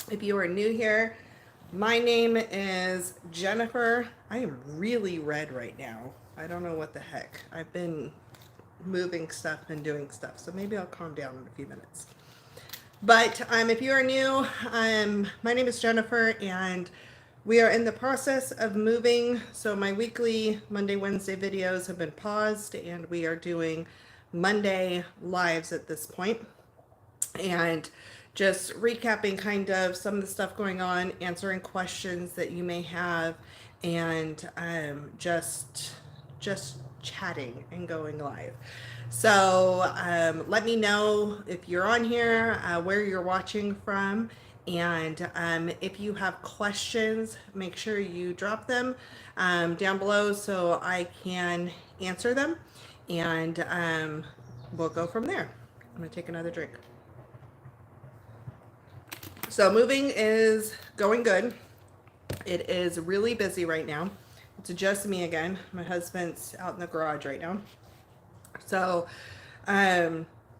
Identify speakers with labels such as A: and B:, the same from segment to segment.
A: If you are new here, my name is Jennifer. I am really red right now. I don't know what the heck. I've been moving stuff and doing stuff, so maybe I'll calm down in a few minutes. But if you are new, my name is Jennifer, and we are in the process of moving. So my weekly Monday, Wednesday videos have been paused, and we are doing Monday lives at this point. And just recapping kind of some of the stuff going on, answering questions that you may have, and just chatting and going live. So let me know if you're on here, where you're watching from, and if you have questions, make sure you drop them down below so I can answer them, and we'll go from there. I'm gonna take another drink. So moving is going good. It is really busy right now. It's just me again. My husband's out in the garage right now. So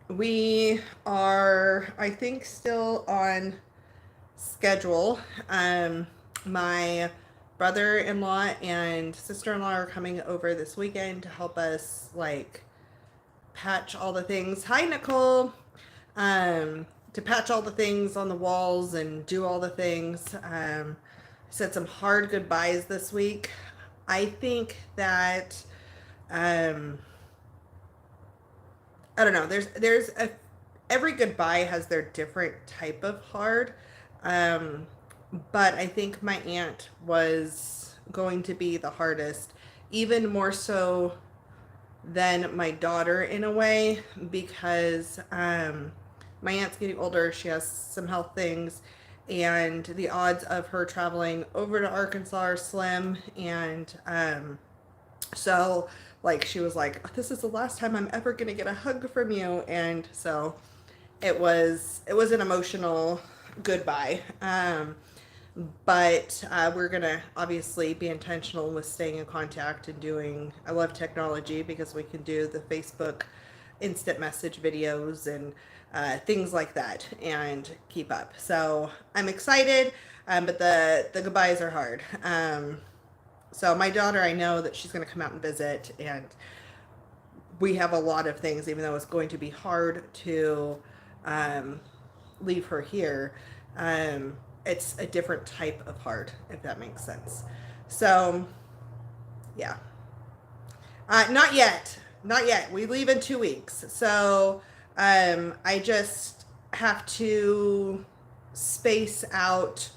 A: we are, I think, still on schedule. My brother-in-law and sister-in-law are coming over this weekend to help us like patch all the things. Hi, Nicole. To patch all the things on the walls and do all the things. Said some hard goodbyes this week. I think that I don't know. There's a every goodbye has their different type of hard. Um, but I think my aunt was going to be the hardest, even more so than my daughter in a way, because my aunt's getting older. She has some health things, and the odds of her traveling over to Arkansas are slim. And so, like, she was like, "This is the last time I'm ever gonna get a hug from you," and so it was an emotional goodbye. But we're gonna obviously be intentional with staying in contact and doing. I love technology because we can do the Facebook instant message videos and things like that and keep up. So I'm excited, but the goodbyes are hard. So my daughter, I know that she's gonna come out and visit, and we have a lot of things, even though it's going to be hard to um, leave her here. It's a different type of hard, if that makes sense. So, yeah. Not yet. Not yet. We leave in 2 weeks. So, I just have to space out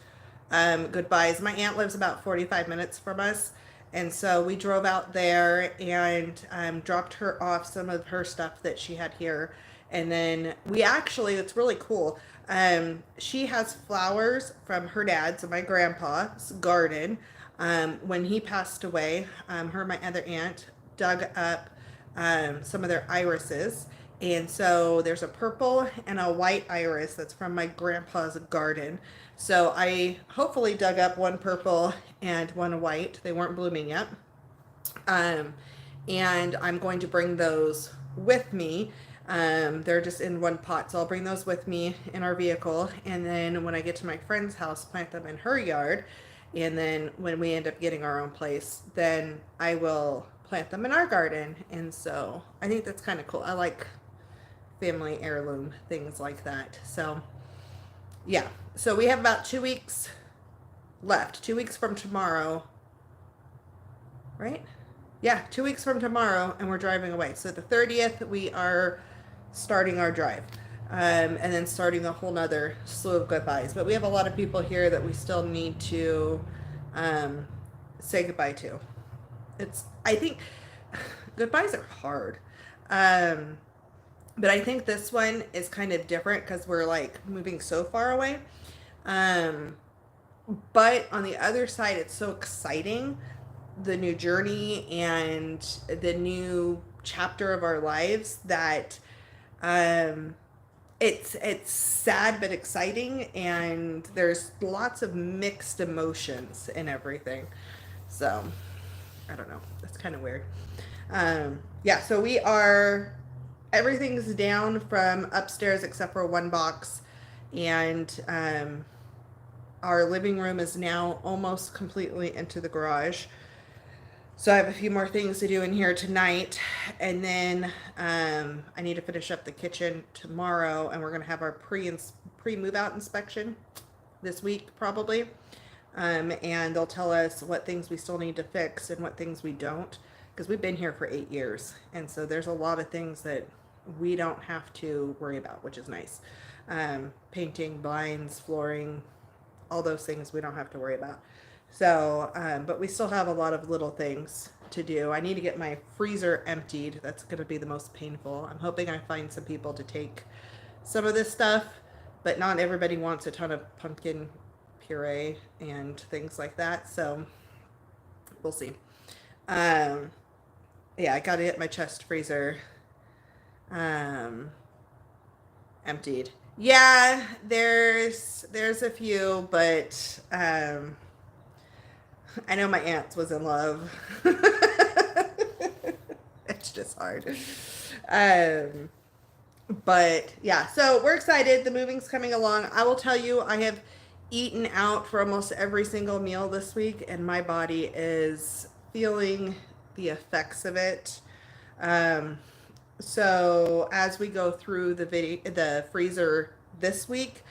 A: goodbyes. My aunt lives about 45 minutes from us. And so we drove out there and dropped her off some of her stuff that she had here. And then we actually, it's really cool. She has flowers from her dad, so my grandpa's garden. When he passed away, her and my other aunt dug up some of their irises. And so there's a purple and a white iris that's from my grandpa's garden. So I hopefully dug up one purple and one white. They weren't blooming yet. Um, and I'm going to bring those with me. They're just in one pot, so I'll bring those with me in our vehicle. And then when I get to my friend's house, plant them in her yard. And then when we end up getting our own place, then I will plant them in our garden. And so I think that's kind of cool. I like family heirloom things like that. So yeah, so we have about 2 weeks left. 2 weeks from tomorrow, right? Yeah, 2 weeks from tomorrow, and we're driving away. So the 30th, we are starting our drive. And then starting a whole nother slew of goodbyes. But we have a lot of people here that we still need to say goodbye to. I think, goodbyes are hard. But I think this one is kind of different because we're like moving so far away. But on the other side, it's so exciting, the new journey and the new chapter of our lives, that it's sad but exciting, and there's lots of mixed emotions and everything. So I don't know. That's kind of weird. Yeah, so everything's down from upstairs except for one box, and Our living room is now almost completely into the garage. So I have a few more things to do in here tonight, and then I need to finish up the kitchen tomorrow, and we're gonna have our pre move out inspection this week probably, and they'll tell us what things we still need to fix and what things we don't, because we've been here for 8 years, and so there's a lot of things that we don't have to worry about, which is nice. Painting, blinds, flooring, all those things we don't have to worry about. So, but we still have a lot of little things to do. I need to get my freezer emptied. That's going to be the most painful. I'm hoping I find some people to take some of this stuff, but not everybody wants a ton of pumpkin puree and things like that. So we'll see. Yeah, I got to get my chest freezer emptied. Yeah, there's a few, but I know my aunt's was in love. It's just hard. But yeah, so we're excited. The moving's coming along. I will tell you, I have eaten out for almost every single meal this week, and my body is feeling the effects of it. So as we go through the freezer this week,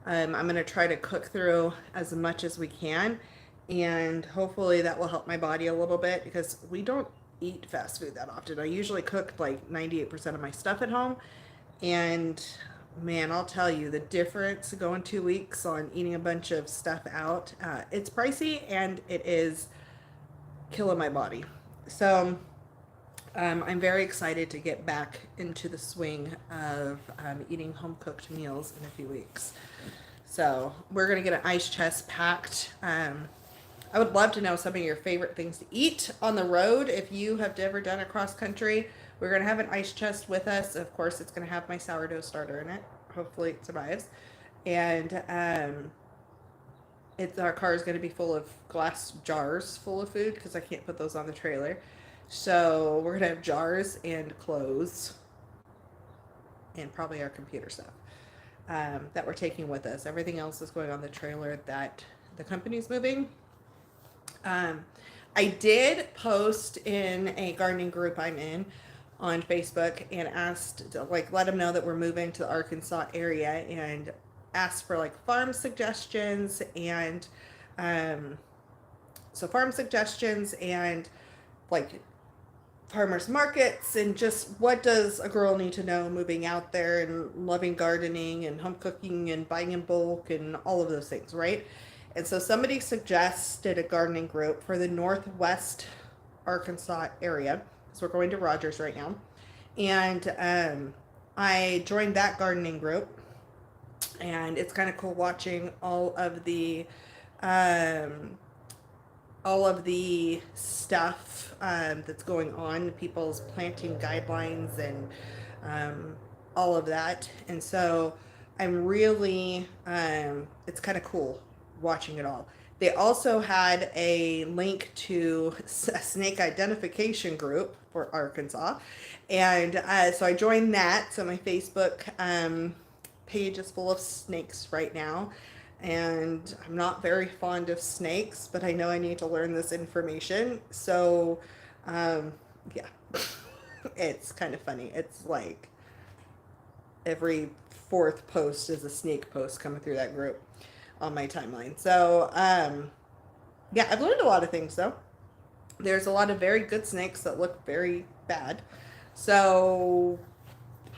A: I'm going to try to cook through as much as we can, and hopefully that will help my body a little bit, because we don't eat fast food that often. I usually cook like 98% of my stuff at home, and man, I'll tell you the difference going 2 weeks on eating a bunch of stuff out. It's pricey and it is killing my body. So I'm very excited to get back into the swing of eating home cooked meals in a few weeks. So we're going to get an ice chest packed. I would love to know some of your favorite things to eat on the road. If you have ever done a cross country, we're going to have an ice chest with us. Of course, it's going to have my sourdough starter in it. Hopefully it survives. And our car is going to be full of glass jars full of food, because I can't put those on the trailer. So we're going to have jars and clothes and probably our computer stuff that we're taking with us. Everything else is going on the trailer that the company's moving. I did post in a gardening group I'm in on Facebook and asked to, like, let them know that we're moving to the Arkansas area, and asked for like farm suggestions and so farm suggestions and like farmers markets, and just what does a girl need to know moving out there and loving gardening and home cooking and buying in bulk and all of those things, right? And so somebody suggested a gardening group for the Northwest Arkansas area, because we're going to Rogers right now. And I joined that gardening group, and it's kind of cool watching all of the stuff that's going on, people's planting guidelines and all of that. And so I'm really, it's kind of cool watching it all. They also had a link to a snake identification group for Arkansas. And so I joined that. So my Facebook page is full of snakes right now. And I'm not very fond of snakes, but I know I need to learn this information. So, yeah, it's kind of funny. It's like every fourth post is a snake post coming through that group on my timeline. So, yeah, I've learned a lot of things though. There's a lot of very good snakes that look very bad. So,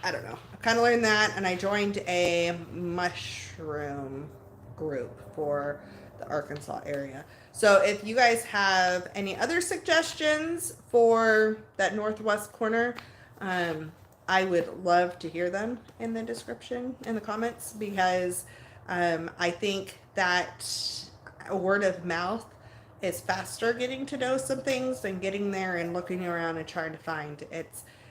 A: I don't know. I kind of learned that, and I joined a mushroom group for the Arkansas area. So if you guys have any other suggestions for that northwest corner, I would love to hear them in the description, in the comments, because I think that a word of mouth is faster getting to know some things than getting there and looking around and trying to find.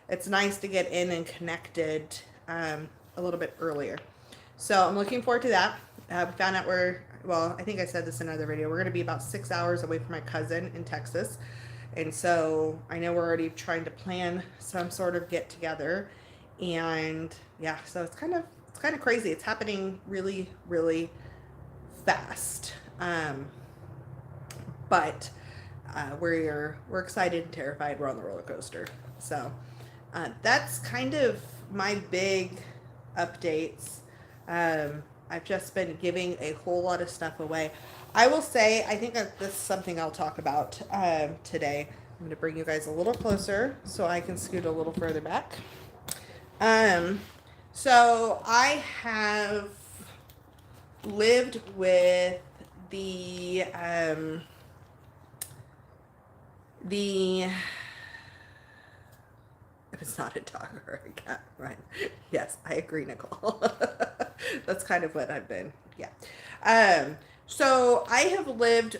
A: It's nice to get in and connected a little bit earlier. So I'm looking forward to that. We found out I think I said this in another video, we're going to be about 6 hours away from my cousin in Texas. And so I know we're already trying to plan some sort of get together. And yeah, so it's kind of crazy. It's happening really, really fast. But we're excited and terrified. We're on the roller coaster. So that's kind of my big updates. I've just been giving a whole lot of stuff away. I will say, I think that this is something I'll talk about today. I'm going to bring you guys a little closer so I can scoot a little further back. So I have lived with the if it's not a dog or a cat, right? Yes, I agree, Nicole. That's kind of what I've been. Yeah. So I have lived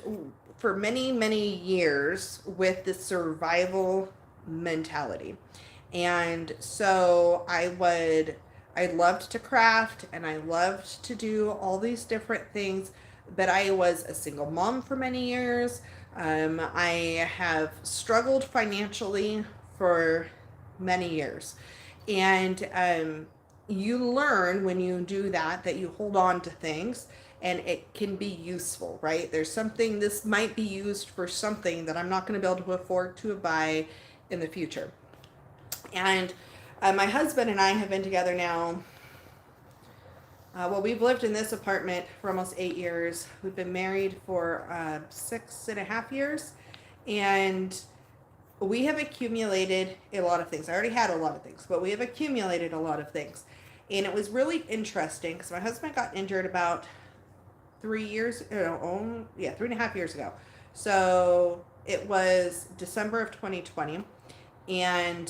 A: for many, many years with the survival mentality. And so I loved to craft and I loved to do all these different things, but I was a single mom for many years. I have struggled financially for many years. And you learn when you do that you hold on to things and it can be useful, right? There's something, this might be used for something that I'm not going to be able to afford to buy in the future. And my husband and I have been together now. Well, we've lived in this apartment for almost 8 years. We've been married for 6.5 years. And we have accumulated a lot of things. I already had a lot of things, but we have accumulated a lot of things. And it was really interesting because my husband got injured about 3 years, 3.5 years ago. So it was December of 2020. And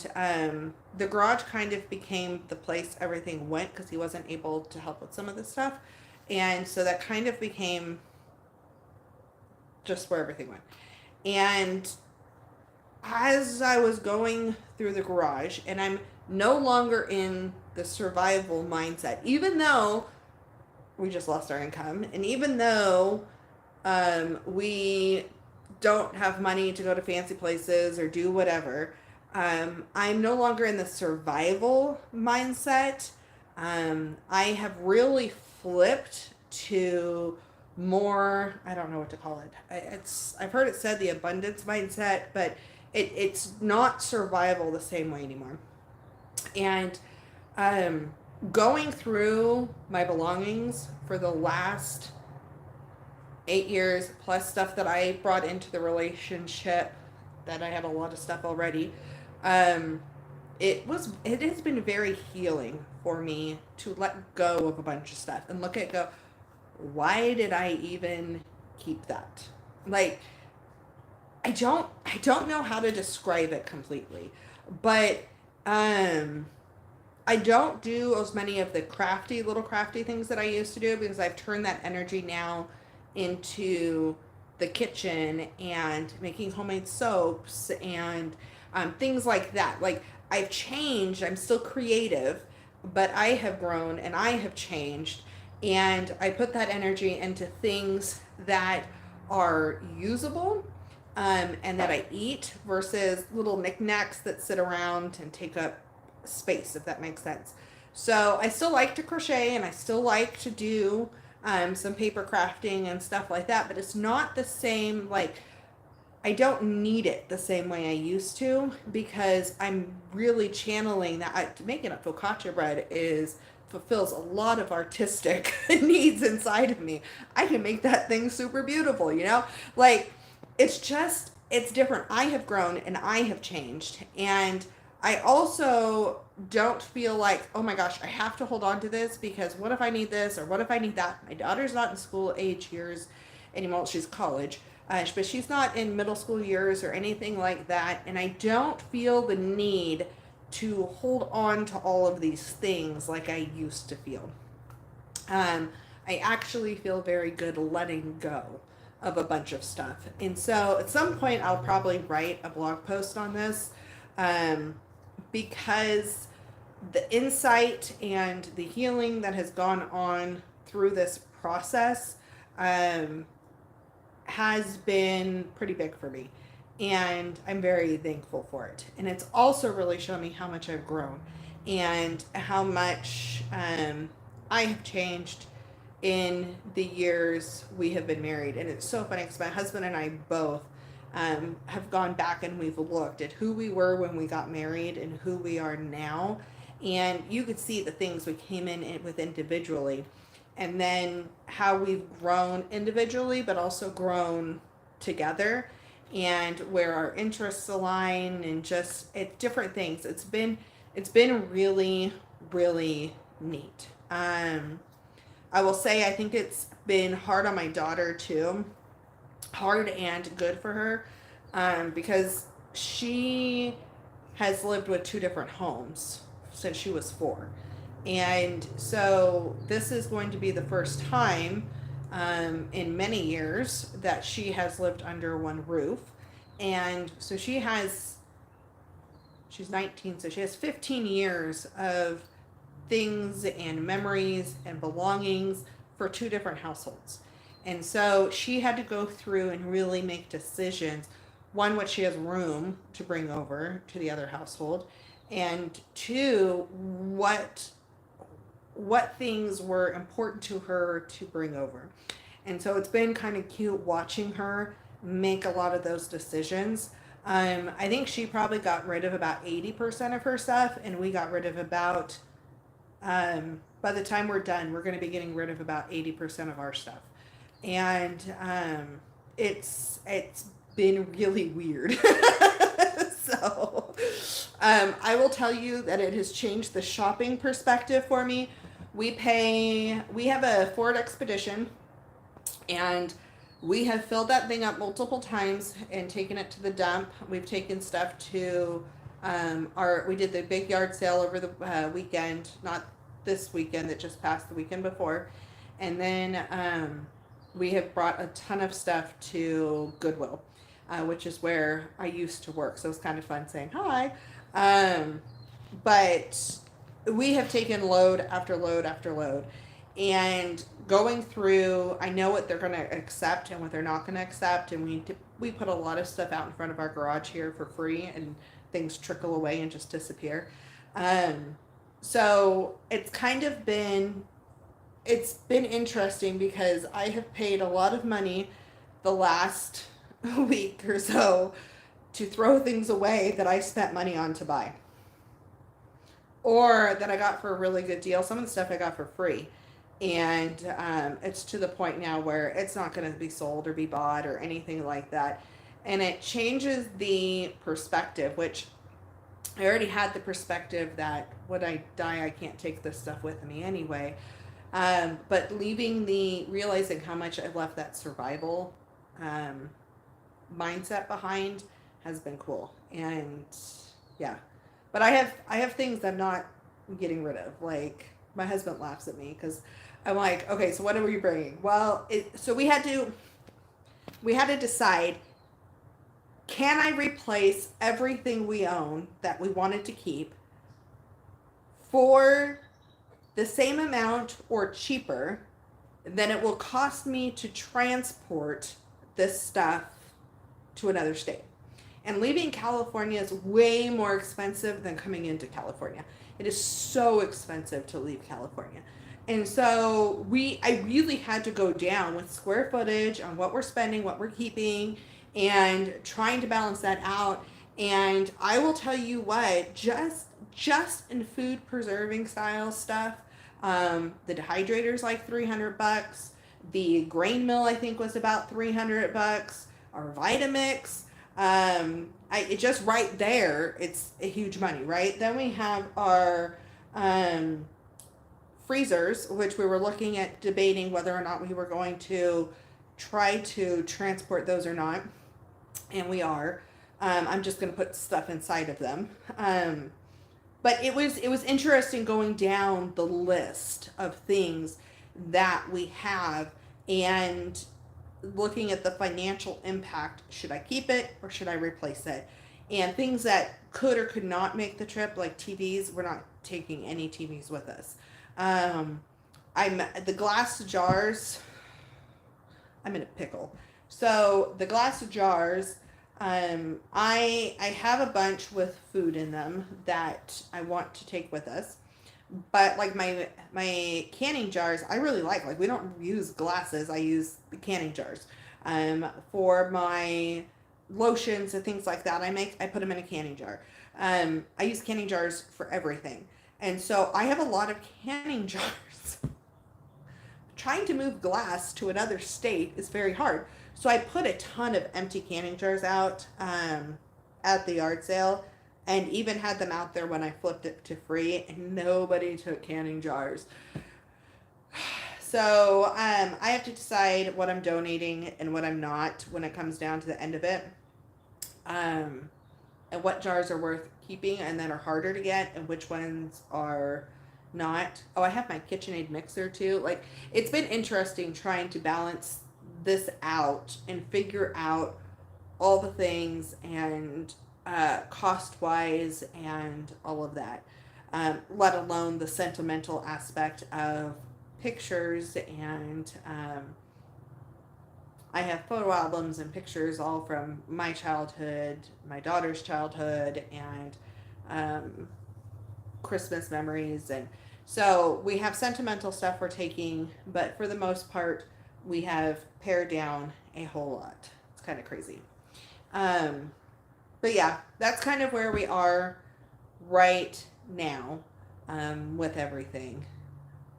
A: the garage kind of became the place everything went because he wasn't able to help with some of this stuff. And so that kind of became just where everything went. And as I was going through the garage, and I'm no longer in the survival mindset, even though we just lost our income, and even though we don't have money to go to fancy places or do whatever, I'm no longer in the survival mindset. I have really flipped to more, I don't know what to call it. I've heard it said the abundance mindset, but it's not survival the same way anymore. And going through my belongings for the last 8 years, plus stuff that I brought into the relationship, that I had a lot of stuff already, it has been very healing for me to let go of a bunch of stuff and go, why did I even keep that? Like, I don't know how to describe it completely, but I don't do as many of the little crafty things that I used to do because I've turned that energy now into the kitchen and making homemade soaps and things like that. Like, I've changed. I'm still creative, but I have grown and I have changed. And I put that energy into things that are usable and that I eat versus little knickknacks that sit around and take up space, if that makes sense. So I still like to crochet and I still like to do some paper crafting and stuff like that, but it's not the same, like, I don't need it the same way I used to because I'm really channeling that. Making a focaccia bread fulfills a lot of artistic needs inside of me. I can make that thing super beautiful, Like, it's different. I have grown and I have changed. And I also don't feel like, oh my gosh, I have to hold on to this because what if I need this or what if I need that? My daughter's not in school age years anymore. She's college. But she's not in middle school years or anything like that. And I don't feel the need to hold on to all of these things like I used to feel. I actually feel very good letting go of a bunch of stuff. And so at some point I'll probably write a blog post on this because the insight and the healing that has gone on through this process has been pretty big for me. And I'm very thankful for it. And it's also really shown me how much I've grown and how much I have changed in the years we have been married. And it's so funny because my husband and I both have gone back and we've looked at who we were when we got married and who we are now. And you could see the things we came in with individually, and then how we've grown individually, but also grown together, and where our interests align, and just it's different things. It's been really, really neat. I will say I think it's been hard on my daughter too, hard and good for her, because she has lived with two different homes since she was 4. And so this is going to be the first time in many years that she has lived under one roof. And so she's 19, so she has 15 years of things and memories and belongings for two different households. And so she had to go through and really make decisions. One, what she has room to bring over to the other household, and two, what things were important to her to bring over. And so it's been kind of cute watching her make a lot of those decisions. I think she probably got rid of about 80% of her stuff, and we got rid of about, by the time we're done, we're going to be getting rid of about 80% of our stuff. And it's been really weird. So I will tell you that it has changed the shopping perspective for me. We have a Ford Expedition, and we have filled that thing up multiple times and taken it to the dump. We've taken stuff to we did the big yard sale over the weekend, not this weekend that just passed, the weekend before. And then we have brought a ton of stuff to Goodwill, which is where I used to work. So it's kind of fun saying hi. But we have taken load after load after load, and going through, I know what they're going to accept and what they're not going to accept. And we put a lot of stuff out in front of our garage here for free, and things trickle away and just disappear. So it's been interesting because I have paid a lot of money the last week or so to throw things away that I spent money on to buy, or that I got for a really good deal. Some of the stuff I got for free. And it's to the point now where it's not going to be sold or be bought or anything like that. And it changes the perspective, which I already had the perspective that when I die, I can't take this stuff with me anyway. But realizing how much I left that survival mindset behind has been cool. And yeah, but I have things I'm not getting rid of. Like, my husband laughs at me because I'm like, okay, so what are we bringing? Well, so we had to decide, can I replace everything we own that we wanted to keep for the same amount or cheaper than it will cost me to transport this stuff to another state? And leaving California is way more expensive than coming into California. It is so expensive to leave California. And so I really had to go down with square footage on what we're spending, what we're keeping, and trying to balance that out. And I will tell you what, just in food preserving style stuff, the dehydrator's like $300. The grain mill, I think, was about $300. Our Vitamix, it just right there, it's a huge money, right? Then we have our freezers, which we were looking at debating whether or not we were going to try to transport those or not, and we are. I'm just going to put stuff inside of them. But it was interesting going down the list of things that we have and looking at the financial impact. Should I keep it or should I replace it? And things that could or could not make the trip, like TVs, we're not taking any TVs with us. The glass jars, I'm in a pickle. So the glass jars, I have a bunch with food in them that I want to take with us. But like my canning jars, I really like we don't use glasses. I use the canning jars. For my lotions and things like that, I put them in a canning jar. I use canning jars for everything. And so I have a lot of canning jars. Trying to move glass to another state is very hard. So I put a ton of empty canning jars out at the yard sale, and even had them out there when I flipped it to free, and nobody took canning jars. So I have to decide what I'm donating and what I'm not when it comes down to the end of it. And what jars are worth keeping and that are harder to get, and which ones are not. Oh, I have my KitchenAid mixer too. Like, it's been interesting trying to balance this out and figure out all the things and cost wise and all of that. Let alone the sentimental aspect of pictures and I have photo albums and pictures all from my childhood, my daughter's childhood, and Christmas memories. And so we have sentimental stuff we're taking, but for the most part, we have pared down a whole lot. It's kind of crazy. But yeah, that's kind of where we are right now with everything.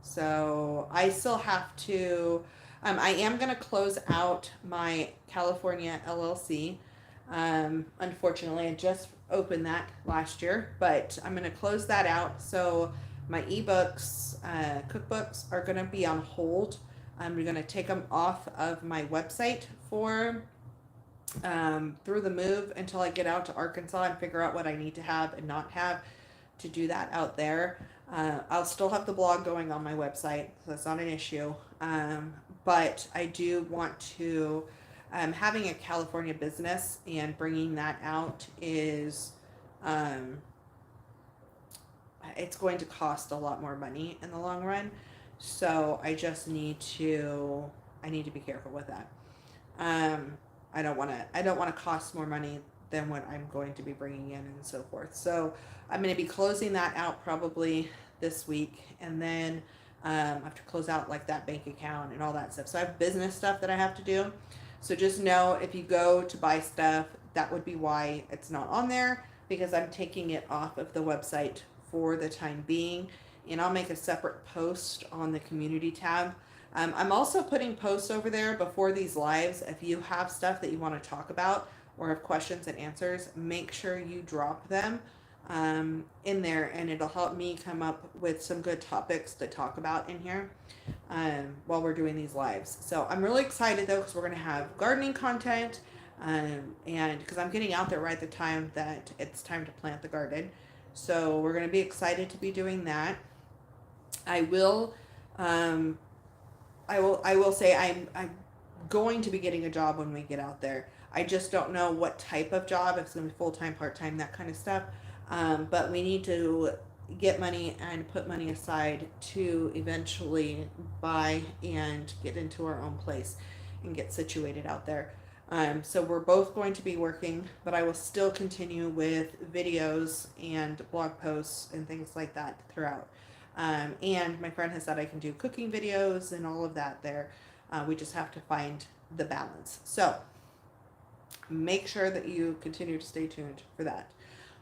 A: So I still have to, I am going to close out my California LLC. Unfortunately, I just opened that last year, but I'm going to close that out. So my ebooks, cookbooks are going to be on hold. We're going to take them off of my website for through the move until I get out to Arkansas and figure out what I need to have and not have to do that out there. I'll still have the blog going on my website, so that's not an issue. But I do want to, having a California business and bringing that out is, it's going to cost a lot more money in the long run. So I just need to, I need to be careful with that. I don't want to cost more money than what I'm going to be bringing in and so forth. So I'm going to be closing that out probably this week, and then I have to close out like that bank account and all that stuff. So I have business stuff that I have to do. So just know if you go to buy stuff, that would be why it's not on there, because I'm taking it off of the website for the time being. And I'll make a separate post on the community tab. I'm also putting posts over there before these lives. If you have stuff that you want to talk about or have questions and answers, make sure you drop them in there, and it'll help me come up with some good topics to talk about in here while we're doing these lives. So I'm really excited though, because we're going to have gardening content, and because I'm getting out there right at the time that it's time to plant the garden. So we're going to be excited to be doing that. I will say I'm going to be getting a job when we get out there. I just don't know what type of job, if it's going to be full-time, part-time, that kind of stuff. But we need to get money and put money aside to eventually buy and get into our own place and get situated out there. So we're both going to be working, but I will still continue with videos and blog posts and things like that throughout. And my friend has said I can do cooking videos and all of that there. We just have to find the balance. So make sure that you continue to stay tuned for that.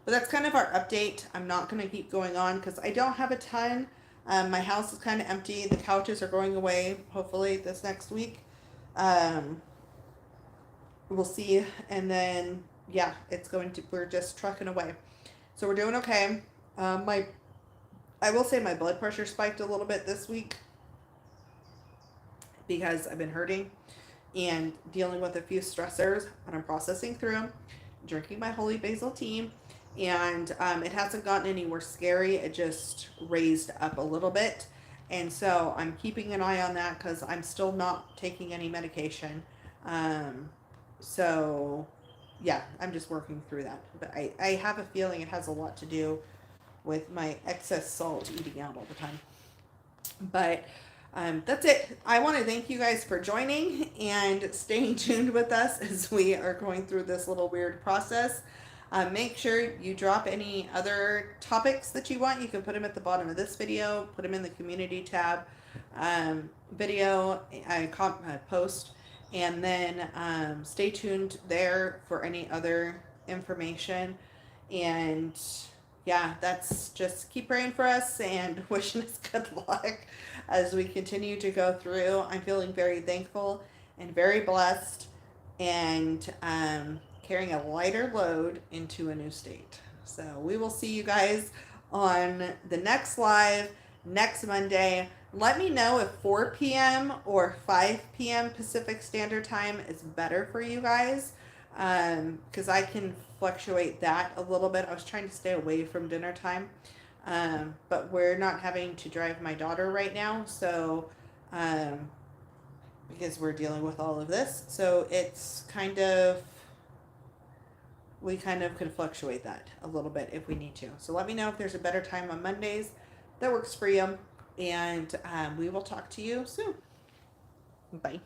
A: But that's kind of our update. I'm not going to keep going on because I don't have a ton. My house is kind of empty. The couches are going away hopefully this next week. We'll see. And then, yeah, we're just trucking away. So we're doing okay. I will say my blood pressure spiked a little bit this week because I've been hurting and dealing with a few stressors, but I'm processing through them, drinking my holy basil tea, and it hasn't gotten any more scary. It just raised up a little bit, and so I'm keeping an eye on that because I'm still not taking any medication. So yeah, I'm just working through that, but I have a feeling it has a lot to do with my excess salt eating out all the time. But that's it. I want to thank you guys for joining and staying tuned with us as we are going through this little weird process. Make sure you drop any other topics that you want. You can put them at the bottom of this video, put them in the community tab, video, post, and then stay tuned there for any other information. And yeah, that's just keep praying for us and wishing us good luck as we continue to go through. I'm feeling very thankful and very blessed, and carrying a lighter load into a new state. So we will see you guys on the next live next Monday. Let me know if 4 p.m. or 5 p.m. Pacific Standard Time is better for you guys, because I can fluctuate that a little bit. I was trying to stay away from dinner time, but we're not having to drive my daughter right now, so because we're dealing with all of this. So it's kind of, we kind of can fluctuate that a little bit if we need to. So let me know if there's a better time on Mondays that works for you. And we will talk to you soon. Bye.